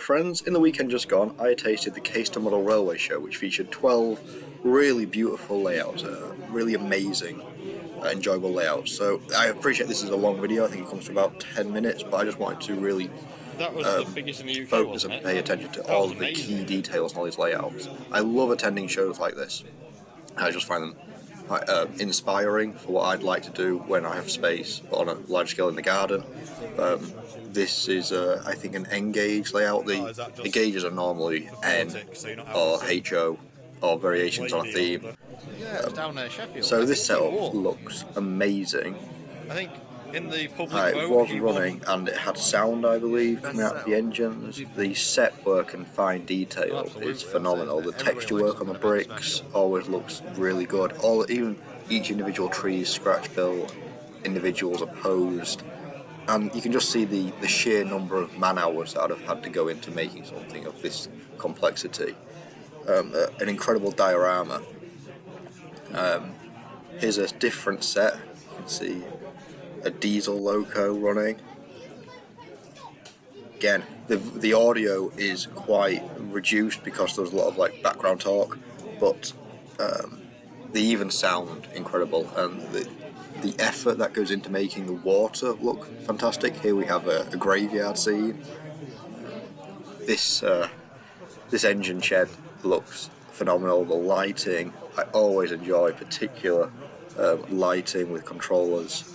friends, in the weekend just gone, I tasted the Caistor Model Railway Show, which featured 12 really beautiful layouts, really amazing, enjoyable layouts. So I appreciate this is a long video, I think it comes to about 10 minutes, but I just wanted to really That was the biggest in the UK, focus and pay attention to all of the key details and all these layouts. I love attending shows like this. I just find them quite inspiring for what I'd like to do when I have space, but on a large scale in the garden. This is, I think, an N gauge layout. The gauges are normally N or HO or variations on a theme. So this setup looks amazing. I think in the public It was running and it had sound, I believe, coming out of the engines. The set work and fine detail is phenomenal. The texture work on the bricks always looks really good. Even each individual tree is scratch built, individuals are posed, and you can just see the sheer number of man hours that I'd have had to go into making something of this complexity. An incredible diorama. Here's a different set. You can see a diesel loco running. Again, the audio is quite reduced because there's a lot of background talk, but they even sound incredible, and the effort that goes into making the water look fantastic. Here we have a graveyard scene. This engine shed looks phenomenal. The lighting, I always enjoy particular lighting with controllers.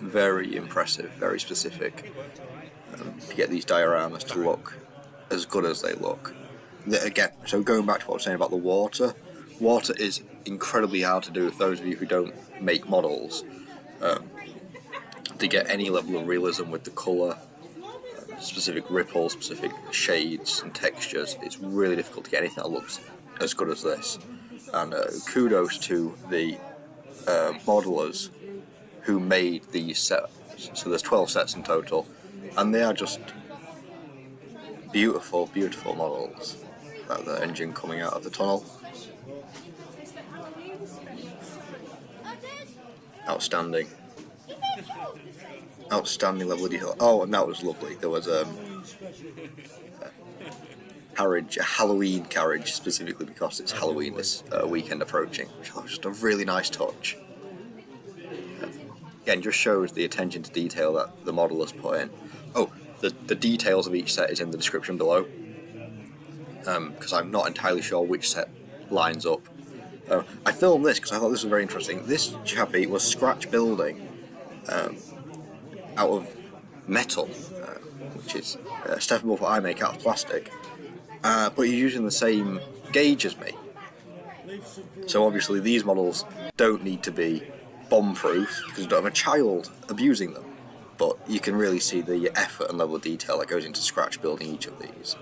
Very impressive, very specific, to get these dioramas to look as good as they look. Again, so going back to what I was saying about the water is incredibly hard to do for those of you who don't make models, to get any level of realism with the colour, specific ripples, specific shades and textures. It's really difficult to get anything that looks as good as this, and kudos to the modelers who made these sets. So there's 12 sets in total, and they are just beautiful, beautiful models. The engine coming out of the tunnel. Outstanding. Outstanding level of detail. Oh, and that was lovely. There was a Halloween carriage, specifically because it's Halloween this weekend approaching, which was just a really nice touch. Again, just shows the attention to detail that the modelers put in. Oh, the details of each set is in the description below, because I'm not entirely sure which set lines up. I filmed this because I thought this was very interesting. This chappie was scratch building out of metal, which is a step above what I make out of plastic, but he's using the same gauge as me. So obviously these models don't need to be bomb-proof because you don't have a child abusing them, but you can really see the effort and level of detail that goes into scratch building each of these.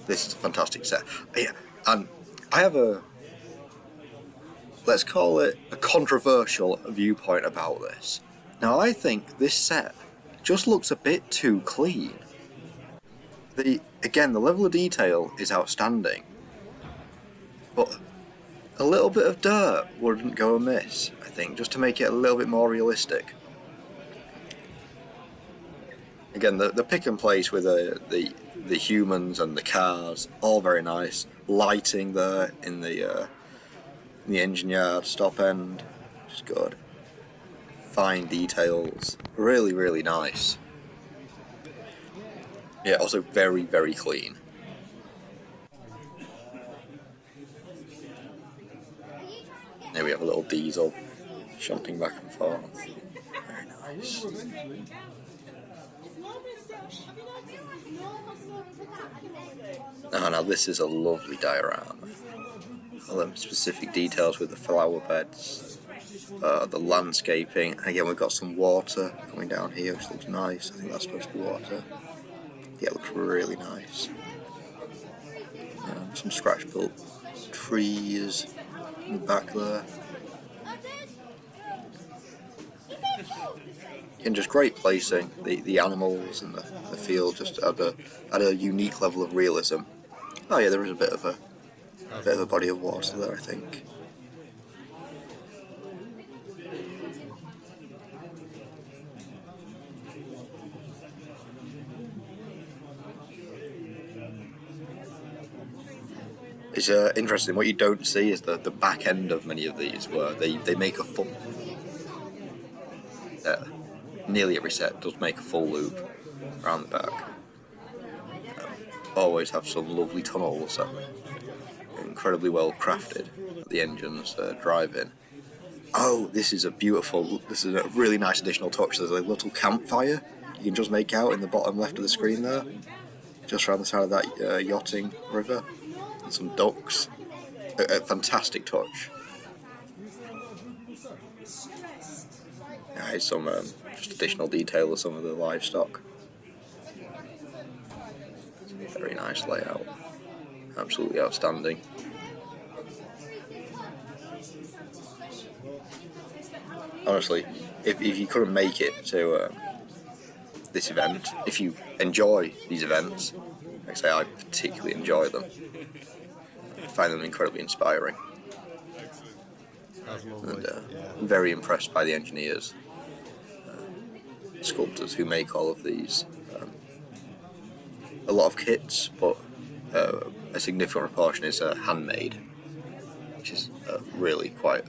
This is a fantastic set. Yeah, and I have let's call it a controversial viewpoint about this. Now, I think this set just looks a bit too clean. Again, the level of detail is outstanding, but a little bit of dirt wouldn't go amiss, I think, just to make it a little bit more realistic. Again, the pick and place with the humans and the cars, all very nice. Lighting there in the engine yard, stop end, which is good. Fine details, really, really nice. Yeah, also very, very clean. There we have a little diesel shunting back and forth. Very nice. Now this is a lovely diorama. All them specific details with the flower beds, the landscaping, and again we've got some water coming down here, which looks nice. I think that's supposed to be water. Yeah, it looks really nice. Some scratch built trees in the back there. And just great placing, the animals and the field just at a unique level of realism. Oh yeah, there is a bit of a body of water there, I think. It's interesting. What you don't see is the back end of many of these, where they make a full. Nearly every set does make a full loop around the back. Always have some lovely tunnels that are incredibly well crafted that the engines drive in. Oh, this is a really nice additional touch. There's a little campfire you can just make out in the bottom left of the screen there, just around the side of that yachting river, and some ducks. A fantastic touch. Here's some just additional detail of some of the livestock. Very nice layout. Absolutely outstanding. Honestly, if you couldn't make it to this event, if you enjoy these events, like I say, I particularly enjoy them. I find them incredibly inspiring. And very impressed by the engineers, sculptors who make all of these. A lot of kits, but a significant proportion is handmade, which is really quite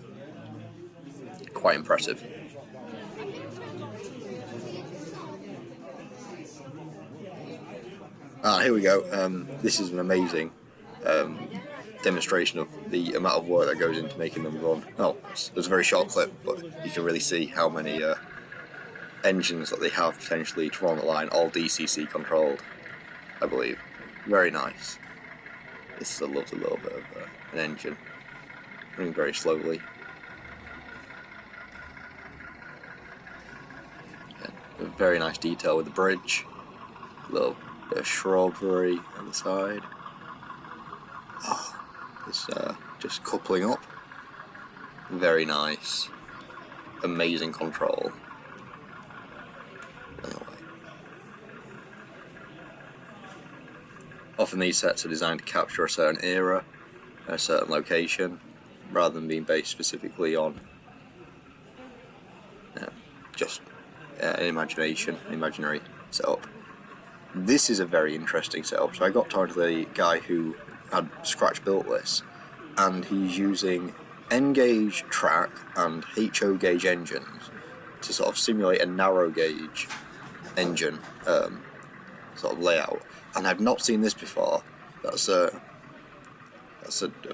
impressive. Here we go. This is an amazing demonstration of the amount of work that goes into making them run. Oh, there's a very short clip, but you can really see how many engines that they have potentially to run the line, all DCC controlled, I believe. Very nice. This is a lovely little bit of an engine running very slowly. A very nice detail with the bridge, a little bit of shrubbery on the side. Oh, it's just coupling up. Very nice. Amazing control. Anyway. Often these sets are designed to capture a certain era, a certain location, rather than being based specifically on just an imaginary setup. This is a very interesting setup. So I got talking to the guy who had scratch built this, and he's using N-gauge track and HO gauge engines to sort of simulate a narrow gauge engine sort of layout. And I've not seen this before. That's a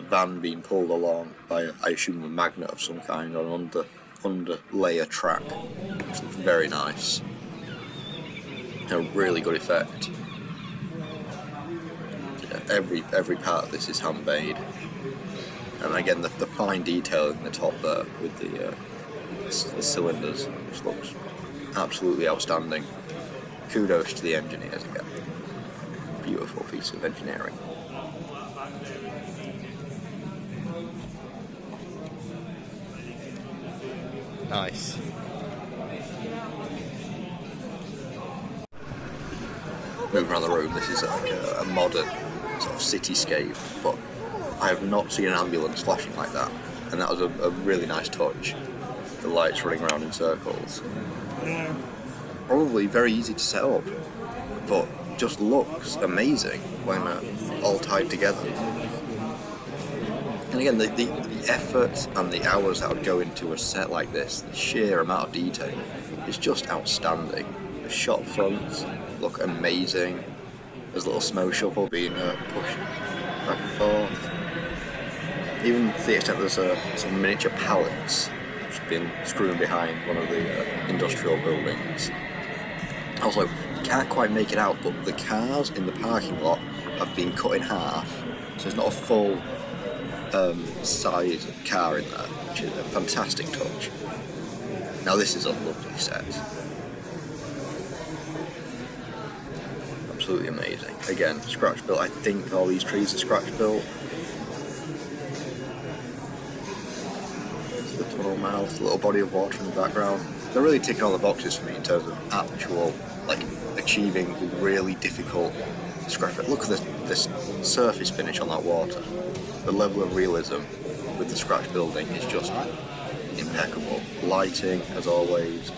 van being pulled along by, I assume, a magnet of some kind on an under layer track. It's very nice. A really good effect. Yeah, every part of this is handmade. And again, the fine detail in the top there with the cylinders, which looks absolutely outstanding. Kudos to the engineers again. Beautiful piece of engineering. Nice. Moving around the room, this is like a modern sort of cityscape, but I have not seen an ambulance flashing like that, and that was a really nice touch. The lights running around in circles. Probably very easy to set up, but just looks amazing when all tied together. And again, the effort and the hours that would go into a set like this, the sheer amount of detail, is just outstanding. The shop fronts look amazing. There's a little snow shovel being pushed back and forth. Even to the extent there's some miniature pallets just been screwing behind one of the industrial buildings. Also, you can't quite make it out, but the cars in the parking lot have been cut in half, so there's not a full size car in there, which is a fantastic touch. Now this is a lovely set. Absolutely amazing. Again, scratch built. I think all these trees are scratch built. The tunnel mouth, a little body of water in the background. They're really ticking all the boxes for me in terms of actual, achieving the really difficult scratch. Look at this surface finish on that water. The level of realism with the scratch building is just impeccable. Lighting, as always,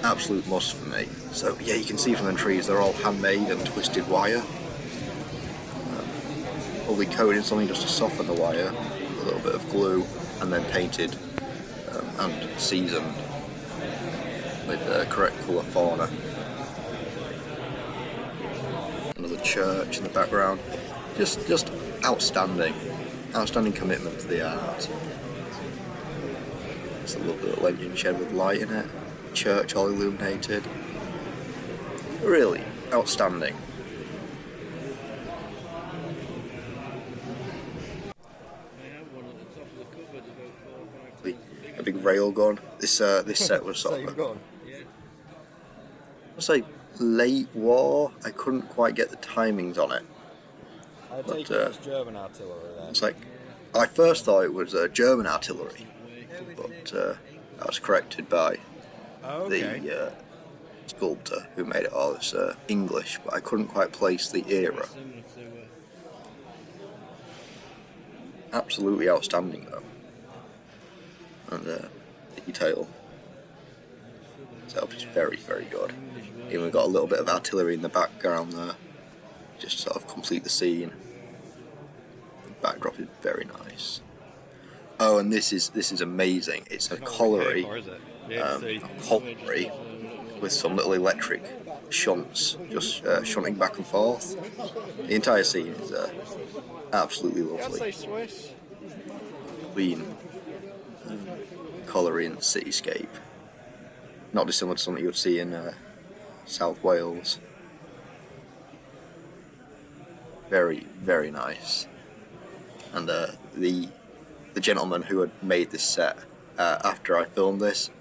absolute must for me. So yeah, you can see from the trees they're all handmade and twisted wire. All probably coated something just to soften the wire, a little bit of glue, and then painted and seasoned with the correct colour fauna. Another church in the background. Just outstanding commitment to the art. It's a lovely little engine shed with light in it, church all illuminated. Really outstanding. A big rail gun. This set was sort of I'll say late war. I couldn't quite get the timings on it. I take it as German artillery then. It's like, I first thought it was German artillery, but I was corrected by the sculptor who made it all. It's English, but I couldn't quite place the era. Absolutely outstanding though, and detail itself is very, very good. Even got a little bit of artillery in the background there, just to sort of complete the scene. The backdrop is very nice. Oh, and this is amazing. It's a colliery, with some little electric shunts, just shunting back and forth. The entire scene is absolutely lovely. Clean colliery and cityscape. Not dissimilar to something you would see in South Wales. Very, very nice. And the gentleman who had made this set, after I filmed this,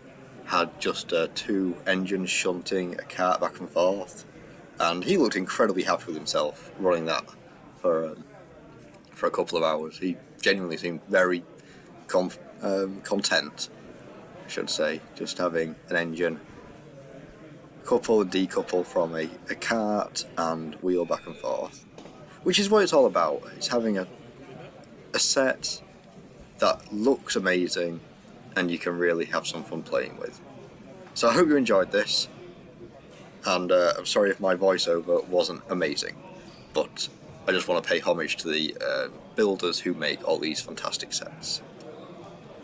had just 2 engines shunting a cart back and forth, and he looked incredibly happy with himself running that for a couple of hours. He genuinely seemed very content, I should say, just having an engine couple and decouple from a cart and wheel back and forth, which is what it's all about. It's having a set that looks amazing and you can really have some fun playing with. So I hope you enjoyed this, and I'm sorry if my voiceover wasn't amazing, but I just want to pay homage to the builders who make all these fantastic sets.